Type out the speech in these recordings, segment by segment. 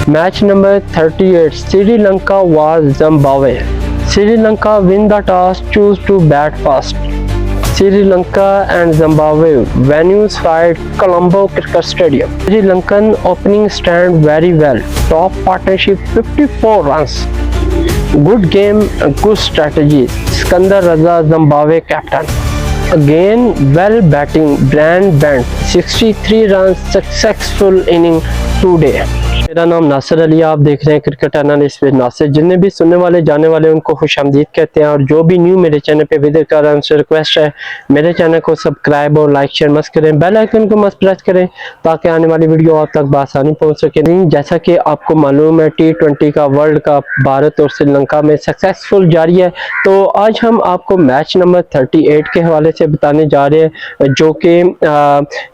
Match number 38, Sri Lanka vs Zimbabwe. Sri Lanka win the toss, choose to bat first. Sri Lanka and Zimbabwe venues fight Colombo Cricket Stadium. Sri Lankan opening stand very well. Top partnership 54 runs. Good game, good strategy. Skandar Raza, Zimbabwe captain. Again, well batting. Brand Bent 63 runs, successful inning today. मेरा नाम नासिर अली, आप देख रहे हैं cricket analyst with Nasir. जितने भी सुनने वाले जाने वाले उनको खुशामदीद कहते हैं, और जो भी न्यू मेरे चैनल पे विजिट कर रहे हैं उनसे रिक्वेस्ट है मेरे चैनल को सब्सक्राइब और लाइक शेयर मस्त करें, बेल आइकन को मस्त प्रेस करें ताकि आने वाली वीडियो आप तक बआसानी पहुंच सके। जैसा कि आपको मालूम है T20 का वर्ल्ड कप भारत और श्रीलंका में सक्सेसफुल जारी है, तो आज हम आपको मैच नंबर 38 के हवाले से बताने जा रहे हैं जो कि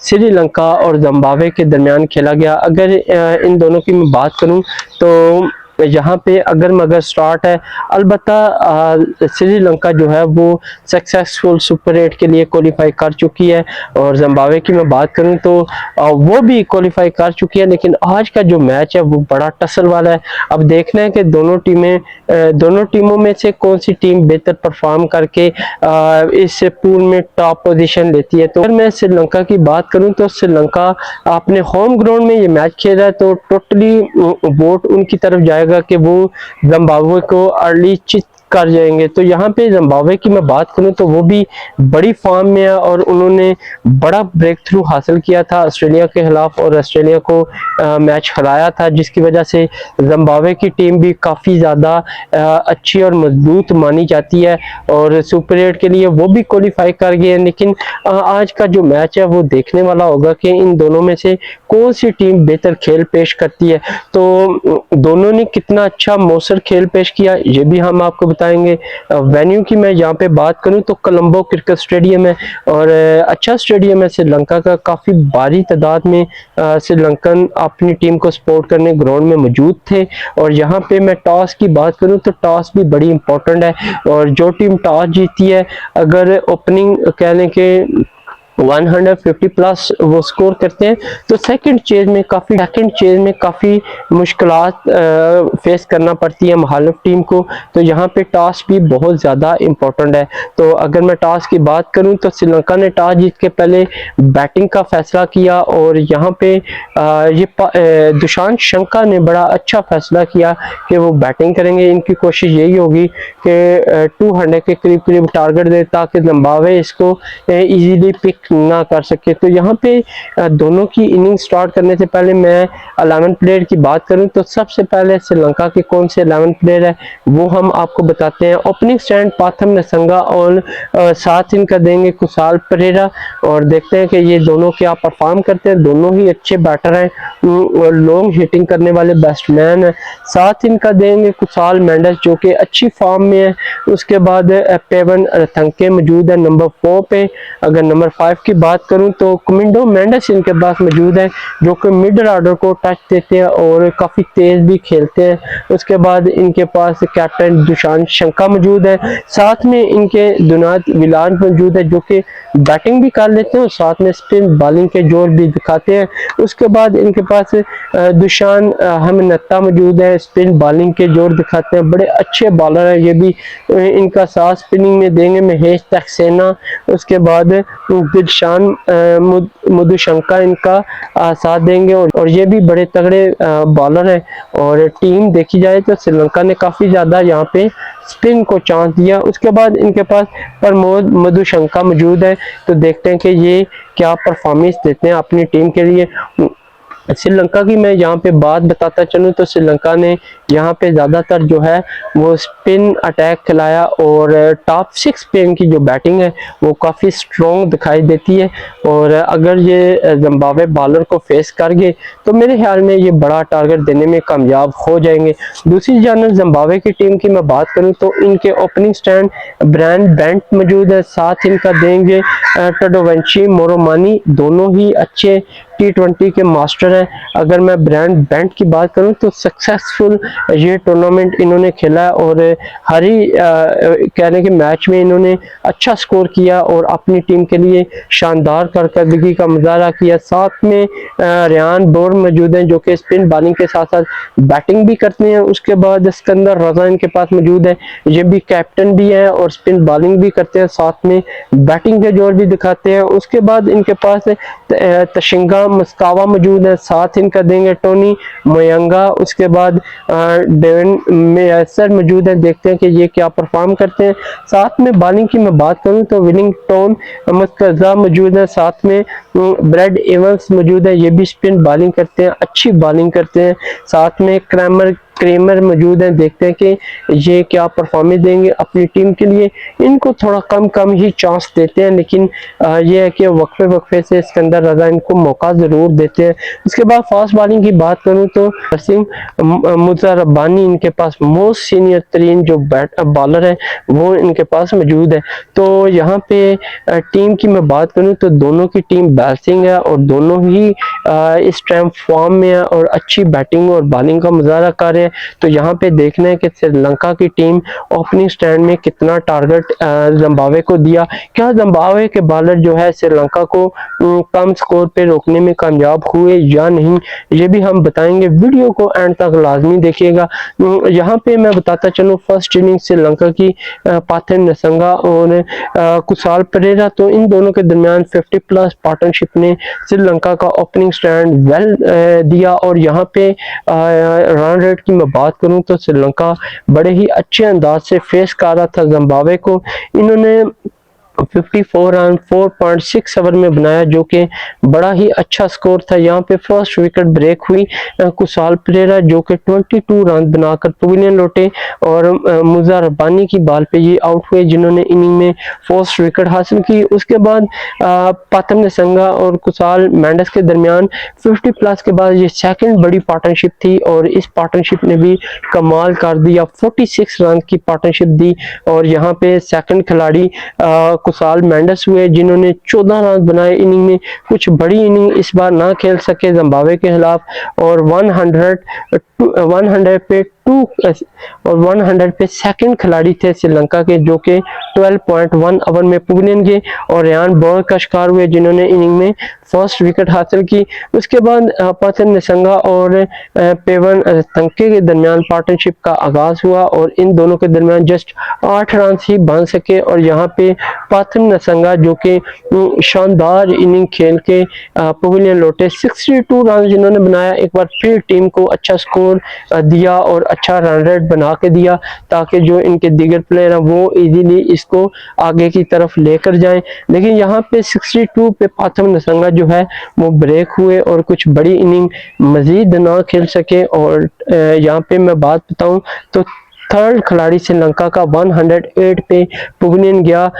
श्रीलंका और जिम्बाब्वे के दरमियान खेला गया। अगर इन दोनों की मैं बात करूं तो यहाँ पे अगर मगर स्टार्ट है, अलबत्ता श्रीलंका जो है वो सक्सेसफुल सुपर 8 के लिए क्वालिफाई कर चुकी है, और जिम्बाब्वे की मैं बात करूं तो वो भी क्वालिफाई कर चुकी है। लेकिन आज का जो मैच है वो बड़ा टसल वाला है। अब देखना है कि दोनों टीमों में से कौन सी टीम बेहतर परफॉर्म करके इस पूल में टॉप पोजीशन लेती है। तो अगर मैं श्रीलंका की बात करूं तो श्रीलंका अपने होम ग्राउंड में ये मैच खेल रहा है, तो टोटली वोट उनकी तरफ जाएगा कि वो जिम्बाब्वे को अर्ली चित कर जाएंगे। तो यहाँ पे जिम्बाब्वे की मैं बात करूं तो वो भी बड़ी फॉर्म में है, और उन्होंने बड़ा ब्रेक थ्रू हासिल किया था ऑस्ट्रेलिया के खिलाफ, और ऑस्ट्रेलिया को मैच हराया था, जिसकी वजह से जिम्बाब्वे की टीम भी काफ़ी ज़्यादा अच्छी और मजबूत मानी जाती है, और सुपर 8 के लिए वो भी क्वालिफाई कर गए हैं। लेकिन आज का जो मैच है वो देखने वाला होगा कि इन दोनों में से कौन सी टीम बेहतर खेल पेश करती है। तो दोनों ने कितना अच्छा मौसर खेल पेश किया ये भी हम आपको बताएंगे। वेन्यू की मैं यहाँ पे बात करूं तो कोलंबो क्रिकेट स्टेडियम है, और अच्छा स्टेडियम है श्रीलंका का। काफ़ी भारी तादाद में श्रीलंकन अपनी टीम को सपोर्ट करने ग्राउंड में मौजूद थे। और यहाँ पे मैं टॉस की बात करूं तो टॉस भी बड़ी इंपॉर्टेंट है, और जो टीम टॉस जीती है, अगर ओपनिंग कह लें कि 150 प्लस वो स्कोर करते हैं, तो सेकंड चेज में काफ़ी मुश्किलात फेस करना पड़ती है मुखालिफ टीम को। तो यहाँ पे टॉस भी बहुत ज़्यादा इम्पोर्टेंट है। तो अगर मैं टॉस की बात करूँ तो श्रीलंका ने टॉस जीत के पहले बैटिंग का फैसला किया, और यहाँ पे ये दुशांत शंका ने बड़ा अच्छा फैसला किया कि वो बैटिंग करेंगे। इनकी कोशिश यही होगी कि 200 के करीब टारगेट दे ताकि जिम्बाब्वे इसको ईजीली पिक ना कर सके। तो यहाँ पे दोनों की इनिंग स्टार्ट करने से पहले मैं 11 प्लेयर की बात करूं तो सबसे पहले श्रीलंका के कौन से 11 प्लेयर है वो हम आपको बताते हैं। ओपनिंग स्टैंड पाथम नसंगा और साथ इनका देंगे कुशाल परेरा, और देखते हैं कि ये दोनों क्या परफॉर्म करते हैं। दोनों ही अच्छे बैटर हैं, लॉन्ग हिटिंग करने वाले बैट्समैन है। साथ इनका देंगे कुशाल मेंडिस जो कि अच्छी फॉर्म में है। उसके बाद पेवन रथंके मौजूद है नंबर 4 पे। अगर नंबर 5 की बात करूं तो कमिंडो मेंडिस इनके पास मौजूद है जो कि मिडल ऑर्डर को टच देते हैं और काफ़ी तेज भी खेलते हैं। उसके बाद इनके पास कैप्टन दुशांत शंका मौजूद है, साथ में इनके दुनात विलान मौजूद है जो कि बैटिंग भी कर लेते हैं और साथ में स्पिन बॉलिंग के जोर भी दिखाते हैं। उसके बाद इनके पास दुशान हमनत्ता मौजूद है, स्पिन बॉलिंग के जोर दिखाते हैं, बड़े अच्छे बॉलर हैं ये भी। इनका साथ स्पिनिंग में देंगे महेश सक्सेना। उसके बाद दिलशान मधुशंका इनका साथ देंगे, और ये भी बड़े तगड़े बॉलर हैं। और टीम देखी जाए तो श्रीलंका ने काफ़ी ज़्यादा यहाँ पे स्पिन को चांस दिया। उसके बाद इनके पास प्रमोद मधुशंका मौजूद है, तो देखते हैं कि ये क्या परफॉर्मेंस देते हैं अपनी टीम के लिए। श्रीलंका की मैं यहाँ पे बात बताता चलूँ तो श्रीलंका ने यहाँ पे ज़्यादातर जो है वो स्पिन अटैक खिलाया, और टॉप 6 पे इनकी जो बैटिंग है वो काफ़ी स्ट्रॉन्ग दिखाई देती है। और अगर ये जिम्बाब्वे बॉलर को फेस कर गए तो मेरे ख्याल में ये बड़ा टारगेट देने में कामयाब हो जाएंगे। दूसरी जानब जिम्बाब्वे की टीम की मैं बात करूँ तो इनके ओपनिंग स्टैंड ब्रांड बेंट मौजूद है, साथ इनका देंगे टडोवेंची मोरोमानी। दोनों ही अच्छे T20 के मास्टर हैं। अगर मैं ब्रायन बेंट की बात करूं तो सक्सेसफुल ये टूर्नामेंट इन्होंने खेला है और हर ही कहने के मैच में इन्होंने अच्छा स्कोर किया और अपनी टीम के लिए शानदार कारकर्दगी का मुजाहरा किया। साथ में रेयान बोर मौजूद हैं जो कि स्पिन बॉलिंग के साथ साथ बैटिंग भी करते हैं। उसके बाद सिकंदर रजा इनके पास मौजूद है, ये भी कैप्टन भी है और स्पिन बॉलिंग भी करते हैं, साथ में बैटिंग के जोर भी दिखाते हैं। उसके बाद इनके पास तशिंगा मस्कावा मौजूद है, साथ इनका देंगे टोनी मोयंगा। उसके बाद डेविन मेयसर मौजूद है, देखते हैं कि ये क्या परफॉर्म करते हैं। साथ में बॉलिंग की मैं बात करूं तो विलिंगटन मस्कजा मौजूद है, साथ में ब्रेड एवंस मौजूद है, ये भी स्पिन बॉलिंग करते हैं, अच्छी बॉलिंग करते हैं। साथ में क्रेमर मौजूद हैं, देखते हैं कि ये क्या परफॉर्मेंस देंगे अपनी टीम के लिए। इनको थोड़ा कम ही चांस देते हैं, लेकिन ये है कि वक्फे से सिकंदर रजा इनको मौका जरूर देते हैं। उसके बाद फास्ट बॉलिंग की बात करूं तो वसीम मुजरबानी इनके पास मोस्ट सीनियर तरीन जो बॉलर है वो इनके पास मौजूद है। तो यहाँ पे टीम की मैं बात करूं तो दोनों की टीम बैटिंग है और दोनों ही इस टाइम फॉर्म में है और अच्छी बैटिंग और बॉलिंग का मुजाहरा कर रहे हैं। तो यहाँ पे देखना है कि श्रीलंका की टीम ओपनिंग स्टैंड में कितना टारगेट जिम्बाब्वे को दिया, क्या जिम्बाब्वे के बॉलर जो है श्रीलंका को कम स्कोर पे रोकने में कामयाब हुए या नहीं, ये भी हम बताएंगे। वीडियो को एंड तक लाजमी देखिएगा। यहाँ पे मैं बताता चलूँ फर्स्ट इनिंग श्रीलंका की पाथिन नसंगा और कुशाल परेरा, तो इन दोनों के दरमियान 50+ पार्टनरशिप ने श्रीलंका का ओपनिंग स्टैंड वेल दिया। और यहाँ पे रन रेट की मैं बात करूं तो श्रीलंका बड़े ही अच्छे अंदाज से फेस कर रहा था जिम्बाब्वे को। इन्होंने 54 रन 4.6 ओवर में बनाया, जो कि बड़ा ही अच्छा स्कोर था। यहाँ पे फर्स्ट विकेट ब्रेक हुई कुशाल परेरा जो कि 22 रन बनाकर पवेलियन लौटे और मुजरबानी की बॉल पे ये आउट हुए, जिन्होंने इनिंग में फर्स्ट विकेट हासिल की। उसके बाद पाथम नसंगा और कुशाल मेंडिस के दरमियान 50+ के बाद ये सेकंड बड़ी पार्टनरशिप थी और इस पार्टनरशिप ने भी कमाल कर दिया, 46 रन की पार्टनरशिप दी। और यहाँ पे सेकंड खिलाड़ी कुशाल मेंडिस हुए जिन्होंने 14 रन बनाए इनिंग में। कुछ बड़ी इनिंग इस बार ना खेल सके जिम्बाब्वे के खिलाफ और 100 पे 2 और 100 पे सेकंड खिलाड़ी थे श्रीलंका के जो कि 12.1 ओवर में पवेलियन गए और रेयान बोर का शिकार हुए जिन्होंने इनिंग में फर्स्ट विकेट हासिल की। उसके बाद पाथिन नसंगा और पेवन तंके के दरमियान पार्टनरशिप का आगाज हुआ और इन दोनों के दरमियान जस्ट 8 रन ही बन सके। और यहाँ पे पाथिन नसंगा जो कि शानदार इनिंग खेल के पवेलियन लौटे, 62 रन जिन्होंने बनाया, एक बार फिर टीम को अच्छा स्कोर दिया और अच्छा रन रेट बना के दिया ताकि जो इनके दीगर प्लेयर हैं वो इजीली इसको आगे की तरफ लेकर जाएं। लेकिन यहाँ पे 62 पे पाथम नसंगा जो है वो ब्रेक हुए और कुछ बड़ी इनिंग मजीद ना खेल सके। और यहाँ पे मैं बात बताऊं तो थर्ड खिलाड़ी श्रीलंका का 108 पे पवेलियन गया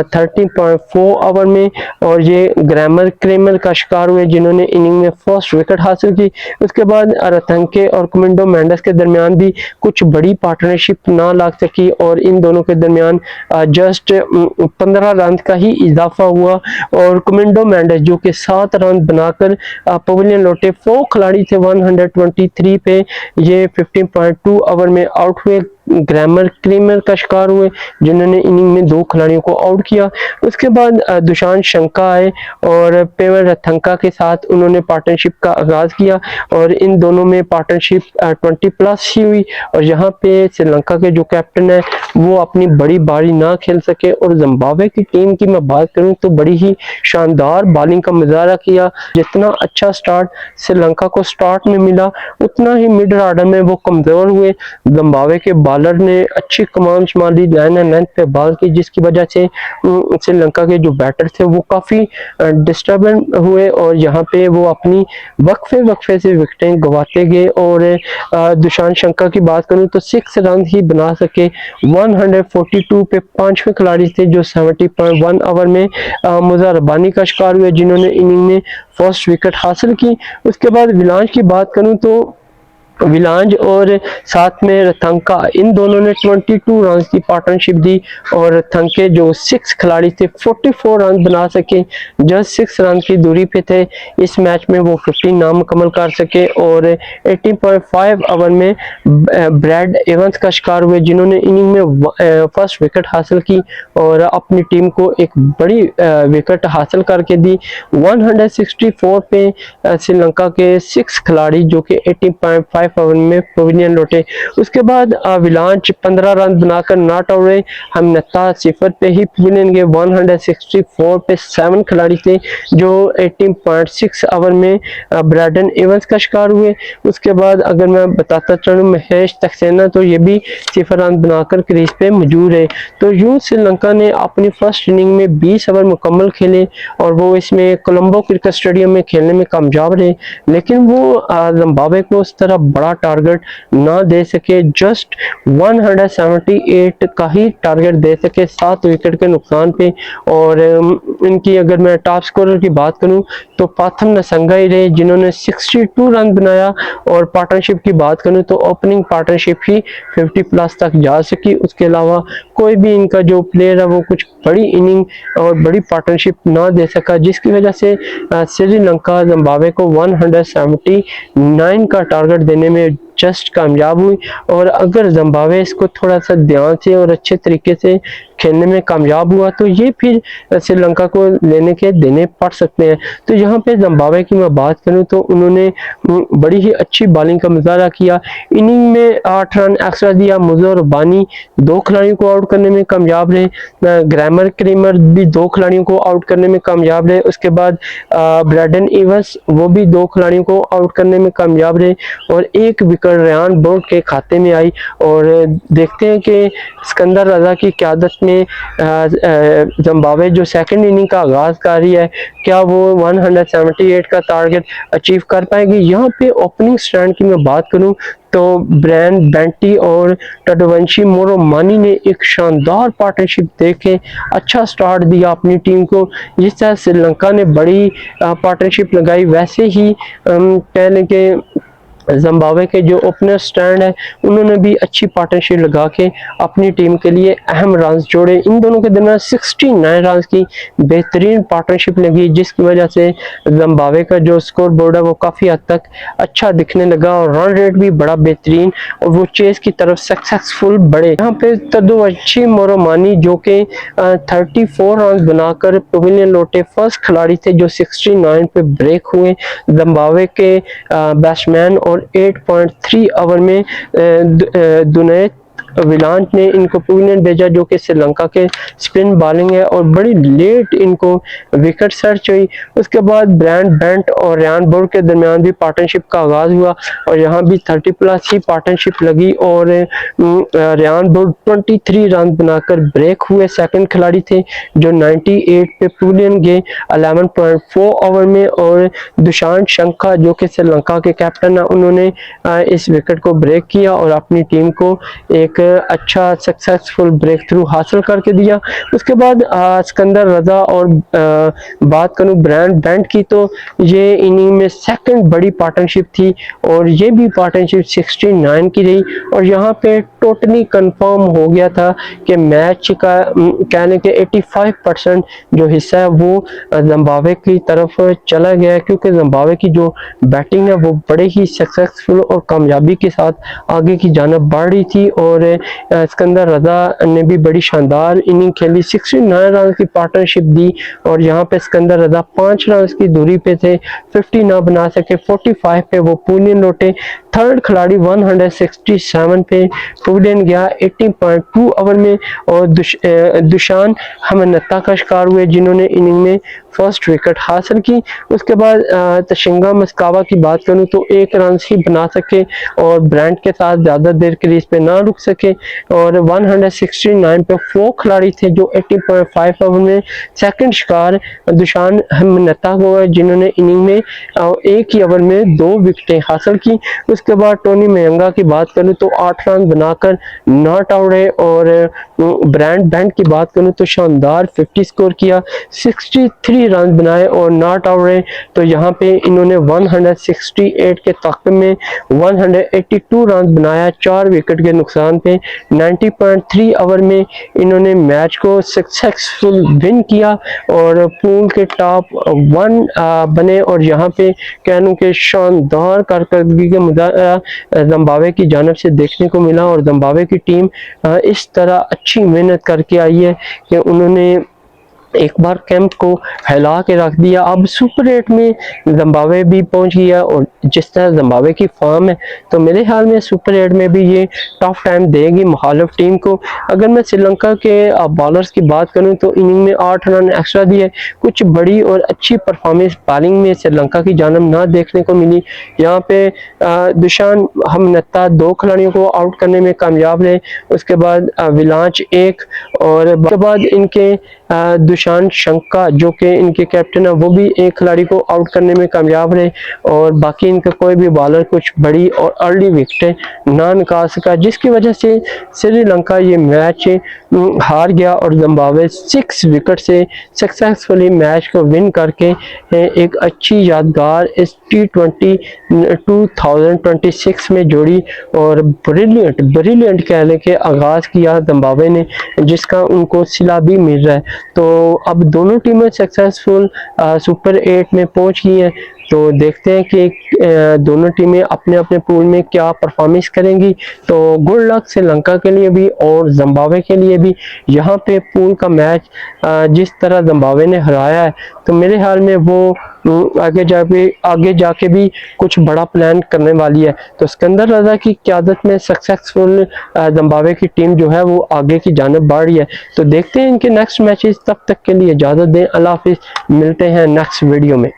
13.4 ओवर में और ये क्रेमर का शिकार हुए जिन्होंने इनिंग में फर्स्ट विकेट हासिल की। उसके बाद रथंके और कुमिंडो मेंडिस के दरमियान भी कुछ बड़ी पार्टनरशिप ना लग सकी और इन दोनों के दरमियान जस्ट 15 रन का ही इजाफा हुआ और कुमिंडो मेंडिस जो कि 7 रन बनाकर पवेलियन लौटे। 4 खिलाड़ी थे 123 पे, ये 15.2 ओवर में आउट हुए। क्रेमर का शिकार हुए जिन्होंने इनिंग में 2 खिलाड़ियों को आउट किया। उसके बाद दुशांत शंका आए और पेवर रथंका के साथ उन्होंने पार्टनरशिप का आगाज किया और इन दोनों में पार्टनरशिप 20+ ही हुई। और यहाँ पे श्रीलंका के जो कैप्टन है वो अपनी बड़ी बारी ना खेल सके। और जिम्बाब्वे की टीम की मैं बात करूं तो बड़ी ही शानदार बॉलिंग का मुजाहरा किया। जितना अच्छा स्टार्ट श्रीलंका को स्टार्ट में मिला उतना ही मिडल ऑर्डर में वो कमजोर हुए। जिम्बाब्वे के बॉलर ने अच्छी कमान संभाली, लाइन एंड लेंथ पे बॉल की, जिसकी वजह से श्रीलंका के जो बैटर थे वो काफी डिस्टर्ब हुए और यहाँ पे वो अपनी वक्फे से विकेटें गवाते गए। और दुशांत शंका की बात करूं तो 6 रन ही बना सके। 142 पे 5वें खिलाड़ी थे जो 70.1 ओवर में मुजरबानी का शिकार हुए जिन्होंने इनिंग में फर्स्ट विकेट हासिल की। उसके बाद विलांच की बात करूं तो विलांज और साथ में रथंका, इन दोनों ने 22 रन की पार्टनरशिप दी और रथंके जो 6 खिलाड़ी थे 44 रन बना सके, जस्ट 6 रन की दूरी पे थे। इस मैच में वो 15 नाम मुकम्मल कर सके और 18.5 ओवर में ब्रैड एवंस का शिकार हुए, जिन्होंने इनिंग में फर्स्ट विकेट हासिल की और अपनी टीम को एक बड़ी विकेट हासिल करके दी। 164 पे श्रीलंका के 6 खिलाड़ी जो कि 18.5 ओवर में पवेलियन लौटे। उसके बाद विलांच 15 रन बनाकर नॉट आउट रहे। हम नत्ता 0 पे ही पवेलियन गए। 164 पे 7 खिलाड़ी थे जो 18.6 ओवर में ब्रैडन एवंस का शिकार हुए। उसके बाद अगर मैं बताता चलूं महेश सक्सेना, तो ये भी 0 रन बनाकर क्रीज पे मौजूद है। तो यूं श्रीलंका ने अपनी फर्स्ट इनिंग में 20 ओवर मुकम्मल खेले और वो इसमें कोलंबो क्रिकेट स्टेडियम में खेलने में कामयाब रहे, लेकिन वो जिम्बाब्वे को उस तरह बड़ा टारगेट ना दे सके। जस्ट 178 का ही टारगेट दे सके 7 विकेट के नुकसान पे। और इनकी अगर मैं टॉप स्कोरर की बात करूं तो पाथम नसंगा ही रहे, जिन्होंने 62 रन बनाया। और पार्टनरशिप की बात करूं तो ओपनिंग पार्टनरशिप ही 50 प्लस तक जा सकी। उसके अलावा कोई भी इनका जो प्लेयर है वो कुछ बड़ी इनिंग और बड़ी पार्टनरशिप ना दे सका, जिसकी वजह से श्रीलंका जिम्बाब्वे को 179 का टारगेट देने में जस्ट कामयाब हुई। और अगर जिम्बाब्वे इसको थोड़ा सा ध्यान से और अच्छे तरीके से खेलने में कामयाब हुआ तो ये फिर श्रीलंका को लेने के देने पड़ सकते हैं। तो यहाँ पे जिम्बाब्वे की मैं बात करूँ तो उन्होंने बड़ी ही अच्छी बॉलिंग का मुजाहरा किया। इनिंग में 8 रन एक्स्ट्रा दिया। मुजर बानी 2 खिलाड़ियों को आउट करने में कामयाब रहे। ग्रामर क्रीमर भी 2 खिलाड़ियों को आउट करने में कामयाब रहे। उसके बाद ब्रैडन एवंस वो भी 2 खिलाड़ियों को आउट करने में कामयाब रहे और 1 विकेट रेयान बोर्ड के खाते में आई। और देखते हैं कि सिकंदर रजा की क़यादत में जिम्बाब्वे जो सेकंड इनिंग का आगाज कर रही है, क्या वो 178 का टारगेट अचीव कर पाएगी। यहाँ पे ओपनिंग स्टैंड की मैं बात करूं तो ब्रैन बेंटी और टडवंशी मोरोमानी ने एक शानदार पार्टनरशिप देके अच्छा स्टार्ट दिया अपनी टीम को। जिस तरह श्रीलंका ने बड़ी पार्टनरशिप लगाई, वैसे ही पहले के जिम्बाब्वे के जो ओपनर स्टैंड है उन्होंने भी अच्छी पार्टनरशिप लगा के अपनी टीम के लिए अहम रन जोड़े। इन दोनों के दरमियान 69 रन की बेहतरीन पार्टनरशिप लगी, जिसकी वजह से जिम्बाब्वे का जो स्कोर बोर्ड है वो काफ़ी हद तक अच्छा दिखने लगा और रन रेट भी बड़ा बेहतरीन और वो चेस की तरफ सक्सेसफुल बढ़े। यहाँ पे तदुवंशी मोरोमानी जो कि 34 रन बनाकर पवेलियन लौटे फर्स्ट खिलाड़ी थे जो 69 पे ब्रेक हुए। जिम्बाब्वे के बैट्समैन और 8.3 ओवर में दुनेत विलांट ने इनको पवेलियन भेजा, जो कि श्रीलंका के स्पिन बॉलिंग है और बड़ी लेट इनको विकेट सर्च हुई। उसके बाद ब्रैंड बेंट और रेयान बोर्ड के दरमियान भी पार्टनरशिप का आगाज हुआ और यहाँ भी 30 प्लस ही पार्टनरशिप लगी और रेयान बोर्ड 23 रन बनाकर ब्रेक हुए। सेकंड खिलाड़ी थे जो 98 पे पवेलियन गए 11.4 ओवर में। और दुशांत शंका जो कि श्रीलंका के कैप्टन है, उन्होंने इस विकेट को ब्रेक किया और अपनी टीम को एक अच्छा सक्सेसफुल ब्रेक थ्रू हासिल करके दिया। उसके बाद सिकंदर रजा और बात करूं ब्रैंड बेंट की तो ये इनिंग में सेकंड बड़ी पार्टनरशिप थी और ये भी पार्टनरशिप 69 की रही। और यहाँ पे टोटली कंफर्म हो गया था कि मैच का कहने के 85% जो हिस्सा है वो जिम्बाब्वे की तरफ चला गया, क्योंकि जिम्बाब्वे की जो बैटिंग है वो बड़े ही सक्सेसफुल और कामयाबी के साथ आगे की जानिब बढ़ रही थी। और सिकंदर रजा ने भी बड़ी शानदार इनिंग खेली, 69 रन की पार्टनरशिप दी और यहाँ पे सिकंदर रजा 5 रन की दूरी पे थे, 50 ना बना सके, 45 पे वो पवेलियन लौटे। थर्ड खिलाड़ी 167 पे पवेलियन गया 18.2 ओवर में और दुशान हमनत्ता का शिकार हुए, जिन्होंने इनिंग में फर्स्ट विकेट हासिल की। उसके बाद तशिंगा मस्कावा की बात करूं तो 1 रन ही बना सके और ब्रांड के साथ ज्यादा देर क्रीज पे ना रुक सके और 169 पे 4 खिलाड़ी थे जो 18.5 ओवर में सेकंड शिकार दुशान हमनत्ता को, जिन्होंने इनिंग में 1 ही ओवर में 2 विकेटें हासिल की। उसके उसके बाद टोनी मयंगा की बात करूं तो 8 रन बनाकर नॉट आउट है। और ब्रांड बैंड की बात करूं तो शानदार 50 स्कोर किया, 63 रन बनाए और नॉट आउट है। तो यहाँ पे इन्होंने 168 के तख्ते में 182 रन बनाया 4 विकेट के नुकसान पे। 90.3 ओवर में इन्होंने मैच को सक्सेसफुल विन किया और पूल के टॉप 1 बने। और यहाँ पे कह लूं कि शानदार कारकर्दगी के मुताबिक जिम्बाब्वे की जानिब से देखने को मिला। और जिम्बाब्वे की टीम इस तरह अच्छी मेहनत करके आई है कि उन्होंने एक बार कैंप को हिला के रख दिया। अब सुपर 8 में जिम्बाब्वे भी पहुंच गया और जिस तरह जिम्बाब्वे की फॉर्म है तो मेरे ख्याल में सुपर 8 में भी ये टफ टाइम देगी मुखालिफ टीम को। अगर मैं श्रीलंका के बॉलर्स की बात करूं तो इनिंग में 8 रन एक्स्ट्रा दिए, कुछ बड़ी और अच्छी परफॉर्मेंस बॉलिंग में श्रीलंका की जानिब ना देखने को मिली। यहाँ पे दुशान हमनत्ता 2 खिलाड़ियों को आउट करने में कामयाब रहे, उसके बाद विलांच 1 और उसके बाद इनके दुशान शंका जो कि इनके कैप्टन है वो भी एक खिलाड़ी को आउट करने में कामयाब रहे। और बाकी इनका कोई भी बॉलर कुछ बड़ी और अर्ली विकेटें ना निकाल सका, जिसकी वजह से श्रीलंका ये मैच हार गया और जिम्बाब्वे 6 विकेट से सक्सेसफुली मैच को विन करके एक अच्छी यादगार इस T20 2026 में जोड़ी। और ब्रिलियंट कहने के आगाज किया जिम्बाब्वे ने, जिसका उनको सिला भी मिल रहा है। तो अब दोनों टीमें सक्सेसफुल सुपर 8 में पहुंच गई हैं। तो देखते हैं कि दोनों टीमें अपने अपने पूल में क्या परफॉर्मेंस करेंगी। तो गुड लक श्रीलंका के लिए भी और जिम्बाब्वे के लिए भी। यहाँ पे पूल का मैच जिस तरह जिम्बाब्वे ने हराया है तो मेरे ख्याल में वो आगे जाके भी कुछ बड़ा प्लान करने वाली है। तो सिकंदर रजा की क़यादत में सक्सेसफुल जिम्बाब्वे की टीम जो है वो आगे की जानिब बढ़ रही है। तो देखते हैं इनके नेक्स्ट मैचेस, तब तक के लिए इजाज़त दें, अल्लाह हाफिज़, मिलते हैं नेक्स्ट वीडियो में।